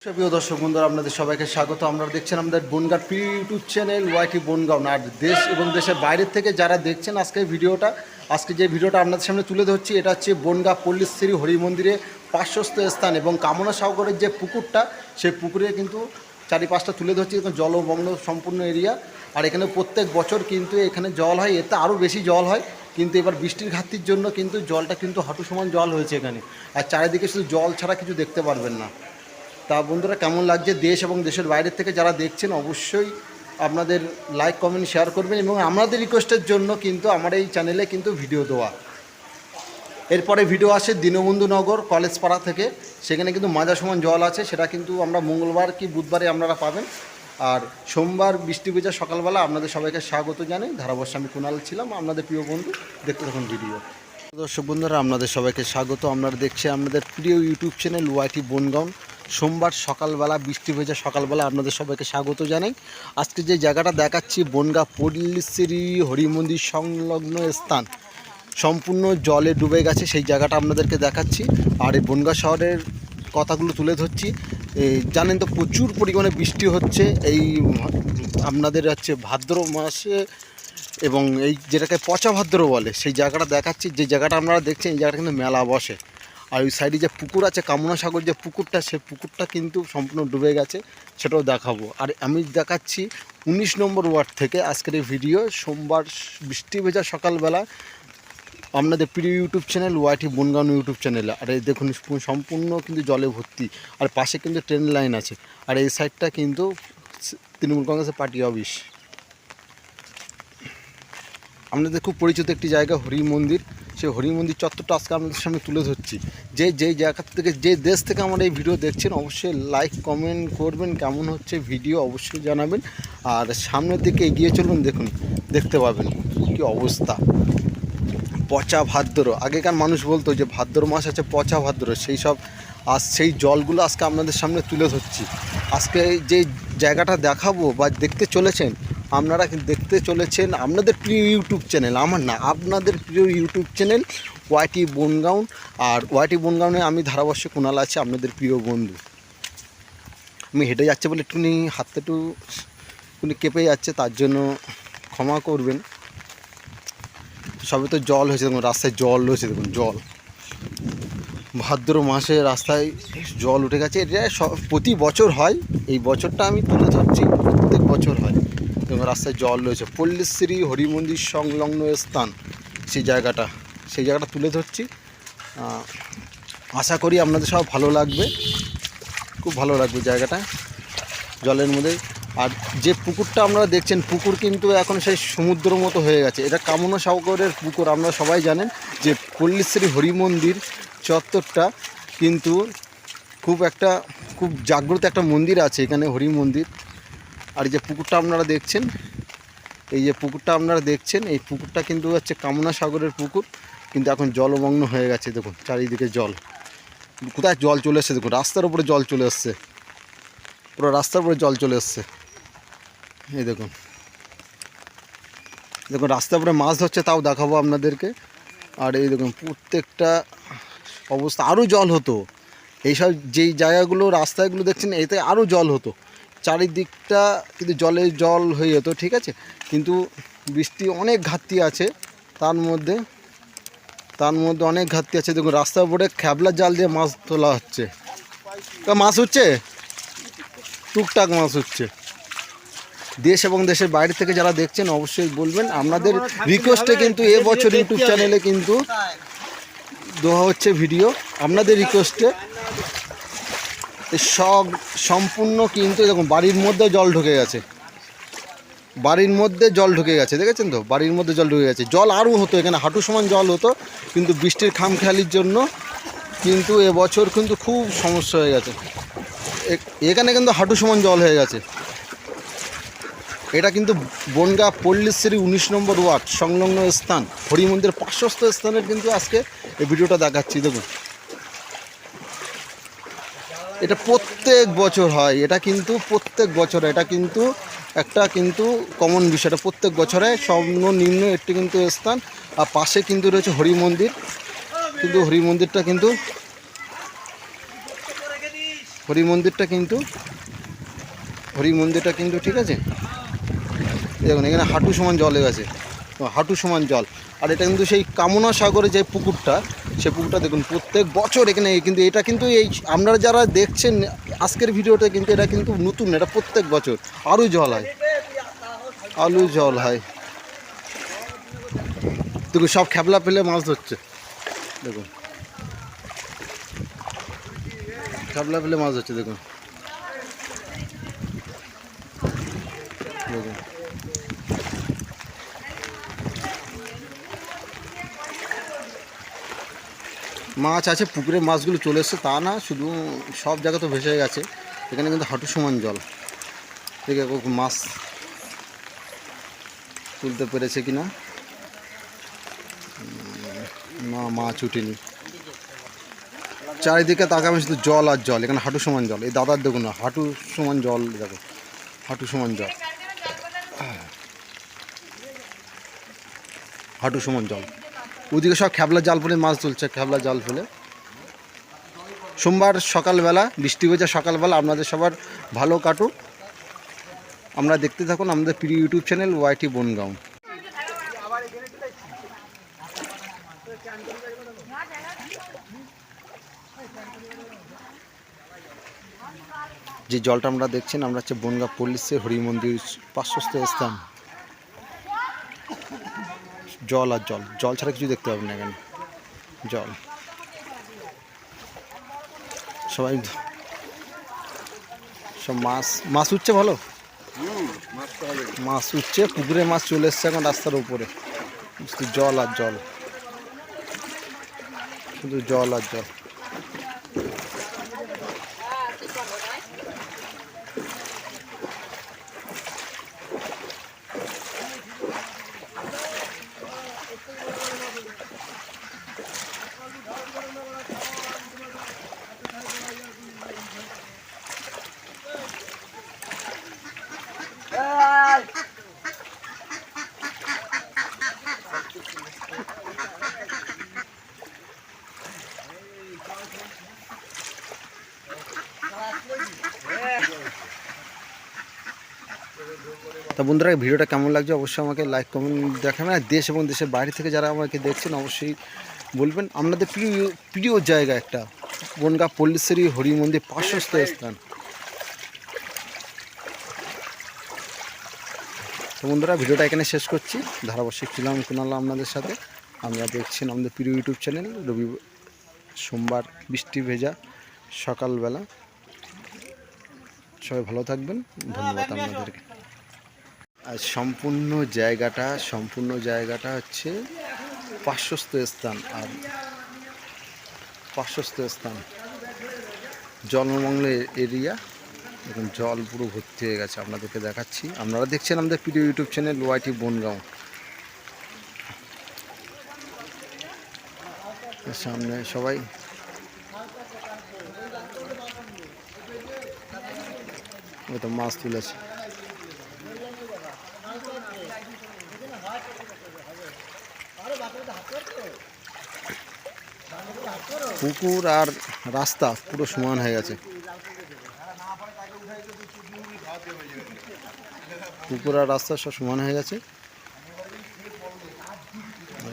প্রিয় দর্শক বন্ধুরা, আপনাদের সবাইকে স্বাগত। আপনারা দেখছেন আমাদের Bongaon YouTube channel YT Bongaon. আর দেশ এবং দেশের বাইরের থেকে যারা দেখছেন আজকে যে ভিডিওটা আপনাদের সামনে তুলে ধরছি, এটা হচ্ছে বনগাঁ পল্লীশ্রী হরি মন্দিরে পার্শ্বস্থ স্থান এবং কামনা সাগরের যে পুকুরটা, সেই পুকুরে কিন্তু চারিপাশটা তুলে ধরছি। জলমগ্ন সম্পূর্ণ এরিয়া। আর এখানে প্রত্যেক বছর কিন্তু এখানে জল হয়, এতে আরও বেশি জল হয়, কিন্তু এবার বৃষ্টির ঘাটতির জন্য কিন্তু জলটা কিন্তু হাঁটু সমান জল হয়েছে এখানে। আর চারিদিকে শুধু জল ছাড়া কিছু দেখতে পারবেন না। তা বন্ধুরা, কেমন লাগছে দেশ এবং দেশের বাইরের থেকে যারা দেখছেন, অবশ্যই আপনাদের লাইক কমেন্ট শেয়ার করবেন। এবং আমাদের রিকোয়েস্টের জন্য কিন্তু আমার এই চ্যানেলে কিন্তু ভিডিও দেওয়া। এরপরে ভিডিও আসে দীনবন্ধু নগর কলেজ পাড়া থেকে, সেখানে কিন্তু মাজা সমান জল আছে। সেটা কিন্তু আমরা মঙ্গলবার কি বুধবারে আপনারা পাবেন। আর সোমবার বৃষ্টি ভেজা সকালবেলা আপনাদের সবাইকে স্বাগত জানাই। ধারাবর্ষে আমি কুণাল ছিলাম, আপনাদের প্রিয় বন্ধু। দেখতে থাকুন ভিডিও। দর্শক বন্ধুরা, আপনাদের সবাইকে স্বাগত। আপনারা দেখছেন আপনাদের প্রিয় ইউটিউব চ্যানেল ওয়াইটি বনগাঁও। সোমবার সকালবেলা বৃষ্টি ভেজা সকালবেলা আপনাদের সবাইকে স্বাগত জানাই। আজকে যে জায়গাটা দেখাচ্ছি, বনগাঁ পল্লীশ্রী হরি মন্দির সংলগ্ন স্থান, সম্পূর্ণ জলে ডুবে গেছে। সেই জায়গাটা আপনাদেরকে দেখাচ্ছি। আর এই বনগাঁ শহরের কথাগুলো তুলে ধরছি। জানেন তো প্রচুর পরিমাণে বৃষ্টি হচ্ছে এই আপনাদের হচ্ছে ভাদ্র মাসে, এবং এই যেটাকে পচা ভাদ্র বলে, সেই জায়গাটা দেখাচ্ছি। যে জায়গাটা আপনারা দেখছেন, এই জায়গাটা কিন্তু মেলা বসে। আর ওই সাইডে যে পুকুর আছে, কামনা সাগর যে পুকুরটা, সেই পুকুরটা কিন্তু সম্পূর্ণ ডুবে গেছে, সেটাও দেখাবো। আর আমি দেখাচ্ছি 19 নম্বর ওয়ার্ড থেকে আজকের এই ভিডিও। সোমবার বৃষ্টি ভেজা সকালবেলা আপনাদের প্রিয় YouTube channel YT Bongaon YouTube চ্যানেলে। আর এই দেখুন সম্পূর্ণ কিন্তু জলে ভর্তি। আর পাশে কিন্তু ট্রেন লাইন আছে। আর এই সাইডটা কিন্তু তৃণমূল কংগ্রেসের পার্টি অফিস। আপনাদের খুব পরিচিত একটি জায়গা হরি মন্দির। সেই হরি মন্দির চত্বরটা আজকে আপনাদের সামনে তুলে ধরছি। যেই জায়গা থেকে, যে দেশ থেকে আমার এই ভিডিও দেখছেন, অবশ্যই লাইক কমেন্ট করবেন। কেমন হচ্ছে ভিডিও অবশ্যই জানাবেন। আর সামনের দিকে এগিয়ে চলুন, দেখুন দেখতে পাবেন কি অবস্থা। পচা ভাদ্র, আগেকার মানুষ বলতো যে ভাদ্র মাস আছে পচা ভাদ্র, সেই সব আর সেই জলগুলো আজকে আপনাদের সামনে তুলে ধরছি। আজকে যে জায়গাটা দেখাবো বা দেখতে চলেছেন, আপনারা দেখতে চলেছেন আপনাদের প্রিয় ইউটিউব চ্যানেল, আমার না, আপনাদের প্রিয় ইউটিউব চ্যানেল ওয়াইটি বনগাঁও। আর ওয়াইটি বনগাঁওয়ে আমি ধারাবর্ষে কুণাল আছে, আপনাদের প্রিয় বন্ধু। আমি হেঁটে যাচ্ছে বলে একটুখানি হাতটা একটু কেঁপে যাচ্ছে, তার জন্য ক্ষমা করবেন। সবে তো জল হয়েছে, দেখুন রাস্তায় জল রয়েছে, দেখুন জল। ভাদ্র মাসে রাস্তায় জল উঠে গেছে। এটা প্রতি বছর হয়, এই বছরটা আমি তুলে ধরছি, প্রত্যেক বছর হয়। এবং রাস্তায় জল রয়েছে। পল্লীশ্রী হরি মন্দির সংলগ্ন স্থান, সেই জায়গাটা তুলে ধরছি। আশা করি আপনাদের সব ভালো লাগবে, খুব ভালো লাগবে জায়গাটা জলের মধ্যে। আর যে পুকুরটা আপনারা দেখছেন, পুকুর কিন্তু এখন সেই সমুদ্র মতো হয়ে গেছে। এটা কামনা সাগরের পুকুর। আপনারা সবাই জানেন যে পল্লীশ্রী হরি মন্দির চত্বরটা কিন্তু খুব জাগ্রত একটা মন্দির আছে এখানে, হরি মন্দির। আর এই যে পুকুরটা আপনারা দেখছেন, এই পুকুরটা কিন্তু হচ্ছে কামনা সাগরের পুকুর, কিন্তু এখন জলমগ্ন হয়ে গেছে। দেখুন চারিদিকে জল, কোথায় জল চলে এসছে, দেখুন রাস্তার উপরে জল চলে এসছে, পুরো রাস্তার উপরে জল চলে এসছে। এই দেখুন রাস্তার উপরে মাছ ধরছে, তাও দেখাবো আপনাদেরকে। আর এই দেখুন প্রত্যেকটা অবস্থা, আরও জল হতো এইসব যেই জায়গাগুলো রাস্তাগুলো দেখছেন, এতে আরও জল হতো, চারিদিকটা কিন্তু জল হয়ে যেত, ঠিক আছে। কিন্তু বৃষ্টি অনেক ঘাটতি আছে, তার মধ্যে অনেক ঘাটতি আছে। দেখুন রাস্তার উপরে খ্যাবলার জাল দিয়ে মাছ তোলা হচ্ছে, মাছ হচ্ছে, টুকটাক মাছ হচ্ছে। দেশ এবং দেশের বাইরে থেকে যারা দেখছেন, অবশ্যই বলবেন। আপনাদের রিকোয়েস্টে কিন্তু এবছর ইউটিউব চ্যানেলে কিন্তু দেওয়া হচ্ছে ভিডিও, আপনাদের রিকোয়েস্টে। সব সম্পূর্ণ কিন্তু দেখুন বাড়ির মধ্যে জল ঢুকে গেছে, দেখেছেন তো, বাড়ির মধ্যে জল ঢুকে গেছে। জল আরও হতো, এখানে হাঁটু সমান জল হতো, কিন্তু বৃষ্টির খামখেয়ালির জন্য কিন্তু এবছর কিন্তু খুব সমস্যা হয়ে গেছে। এখানে কিন্তু হাঁটু সমান জল হয়ে গেছে। এটা কিন্তু বনগাঁ পল্লীশ্রী 19 নম্বর ওয়ার্ড সংলগ্ন স্থান, হরি মন্দির পার্শ্বস্থ স্থানের কিন্তু আজকে এই ভিডিওটা দেখাচ্ছি। দেখুন এটা প্রত্যেক বছর হয়, এটা কিন্তু একটা কমন বিষয়। এটা প্রত্যেক বছরে সর্বনিম্ন একটি কিন্তু স্থান। আর পাশে কিন্তু রয়েছে হরি মন্দির, কিন্তু হরি মন্দিরটা কিন্তু হরি মন্দিরটা কিন্তু ঠিক আছে, দেখুন এখানে হাঁটু সমান জল হয়ে গেছে, হাঁটু সমান জল। আর এটা কিন্তু সেই কামনা সাগরে যে পুকুরটা, সে পুকুরটা দেখুন প্রত্যেক বছর এখানে, কিন্তু এটা কিন্তু এই আপনারা যারা দেখছেন আজকের ভিডিওটা, কিন্তু এটা কিন্তু নতুন, এটা প্রত্যেক বছর আরও জল হয়, দেখুন সব খেপলা ফেলে মাছ ধরছে, দেখুন খেপলা ফেলে মাছ ধরছে, দেখুন দেখুন মাছ আছে পুকুরে, মাছগুলো চলে এসছে তা না, শুধু সব জায়গা তো ভেসে গেছে, এখানে কিন্তু হাঁটু সমান জল। দেখে মাছ তুলতে পেরেছে কি না, না মাছ উঠেনি। চারিদিকে তাকাবে শুধু জল আর জল, এখানে হাঁটু সমান জল। এই দাদার দেখুন না, হাঁটু সমান জল, দেখো হাঁটু সমান জল, হাঁটু সমান জল। ওদিকে সব খেপলা জাল ফেলে মাছ তুলছে, খেপলা জাল ফেলে। সোমবার সকালবেলা, বৃষ্টি ভেজা সকালবেলা, আপনাদের সবার ভালো কাটুক। আমরা দেখতে থাকুন আমাদের প্রিয় ইউটিউব চ্যানেল ওয়াইটি বনগাঁও। যে জলটা আমরা দেখছেন, আমরা হচ্ছে বনগাঁ পল্লীশ্রী হরি মন্দির পার্শ্বস্থ স্থান। জল আর জল, জল ছাড়া কিছু দেখতে পাবেন না এখানে, জল। সবাই সব মাছ উঠছে, ভালো মাছ উঠছে, পুকুরে মাছ চলে এসছে এখন রাস্তার উপরে, শুধু জল আর জল, শুধু জল আর জল। তা বন্ধুরা ভিডিওটা কেমন লাগছে অবশ্যই আমাকে লাইক কমেন্ট দেখাবেন। আর দেশ এবং দেশের বাইরে থেকে যারা আমাকে দেখছেন অবশ্যই বলবেন। আপনাদের প্রিয় জায়গা একটা, বনগাঁ পল্লীশ্রী হরি মন্দির পার্শ্বস্থ স্থান। তো বন্ধুরা ভিডিওটা এখানে শেষ করছি। ধারাবাহিক ছিলাম কুনাল আপনাদের সাথে। আমরা দেখছেন আমাদের প্রিয় ইউটিউব চ্যানেল সোমবার বৃষ্টি ভেজা সকালবেলা। সবাই ভালো থাকবেন, ধন্যবাদ আপনাদেরকে। আর সম্পূর্ণ জায়গাটা হচ্ছে পার্শ্বস্থ স্থান, আর পার্শ্বস্থ স্থান জলমগ্ন এরিয়া। দেখুন জল পুরো ভর্তি হয়ে গেছে, আপনাদেরকে দেখাচ্ছি। আপনারা দেখছেন আমাদের প্রিয় ইউটিউব চ্যানেল ওয়াইটি বনগাঁও। সামনে সবাই তো মাছ তুলেছে। পুকুর আর রাস্তা পুরো সমান হয়ে গেছে, পুকুর আর রাস্তা সব সমান হয়ে গেছে।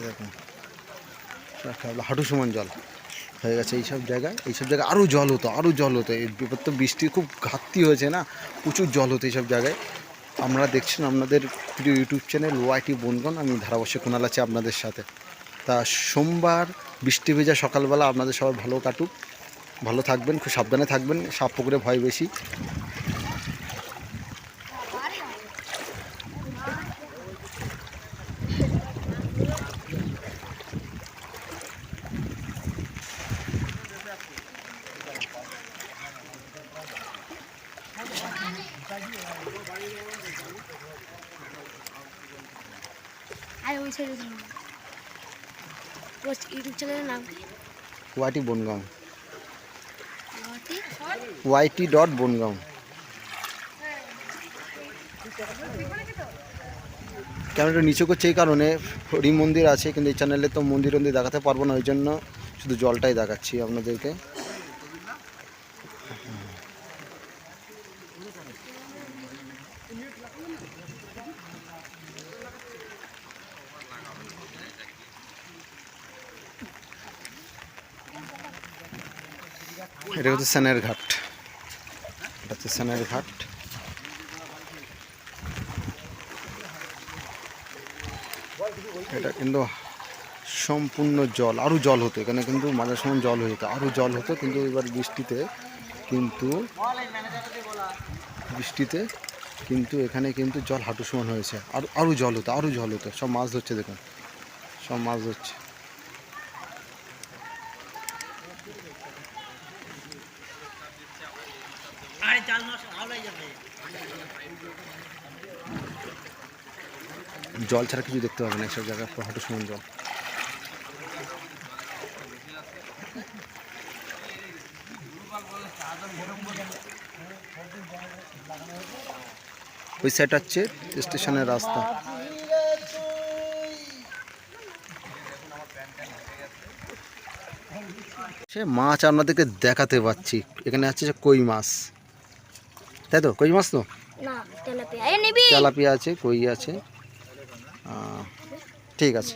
দেখুন হাঁটু সমান জল হয়ে গেছে এইসব জায়গায়। আরও জল হতো, এবার তো বৃষ্টির খুব ঘাটতি হয়েছে না, প্রচুর জল হতো এইসব জায়গায়। আপনারা দেখছেন আপনাদের প্রিয় ইউটিউব চ্যানেল ওয়াইটি বনগাঁও। আমি ধারাবাহিক কুনাল আছি আপনাদের সাথে। তা সোমবার বৃষ্টি ভেজা সকালবেলা আপনাদের সবাই ভালো কাটুক, ভালো থাকবেন, খুব সাবধানে থাকবেন, সাপ পুকুরে ভয় বেশি। ইউটিউব চ্যানেলের নাম কি? ওয়াইটি বনগাঁও, YT.বনগাঁও। ক্যামেরাটা নিচু করছে এই কারণে, হরি মন্দির আছে কিন্তু এই চ্যানেলে তো মন্দির দেখাতে পারবো না, ওই জন্য শুধু জলটাই দেখাচ্ছি আপনাদেরকে। এটা হচ্ছে সেনের ঘাট, এটা হচ্ছে সেনের ঘাট। এটা কিন্তু সম্পূর্ণ জল, আরও জল হতো এখানে, কিন্তু মাঝে সময় জল হয়ে যেত, আরও জল হতো, কিন্তু এবার বৃষ্টিতে কিন্তু এখানে কিন্তু জল হাঁটু সমান হয়েছে, আরও জল হতো, আরও জল হতো। সব মাছ ধরছে, দেখুন সব মাছ ধরছে। জল ছাড়া কিছু দেখতে পাবে না, এসব জায়গায় হাঁটু সমান জল। ওই সাইডটা হচ্ছে স্টেশনের রাস্তা। সে মাছ আপনাদেরকে দেখাতে পাচ্ছি, এখানে আছে কই মাছ, তাই তো? কই মাছ তো না, তেলাপিয়া। এই নিবি? তেলাপিয়া আছে, কই আছে, ঠিক আছে।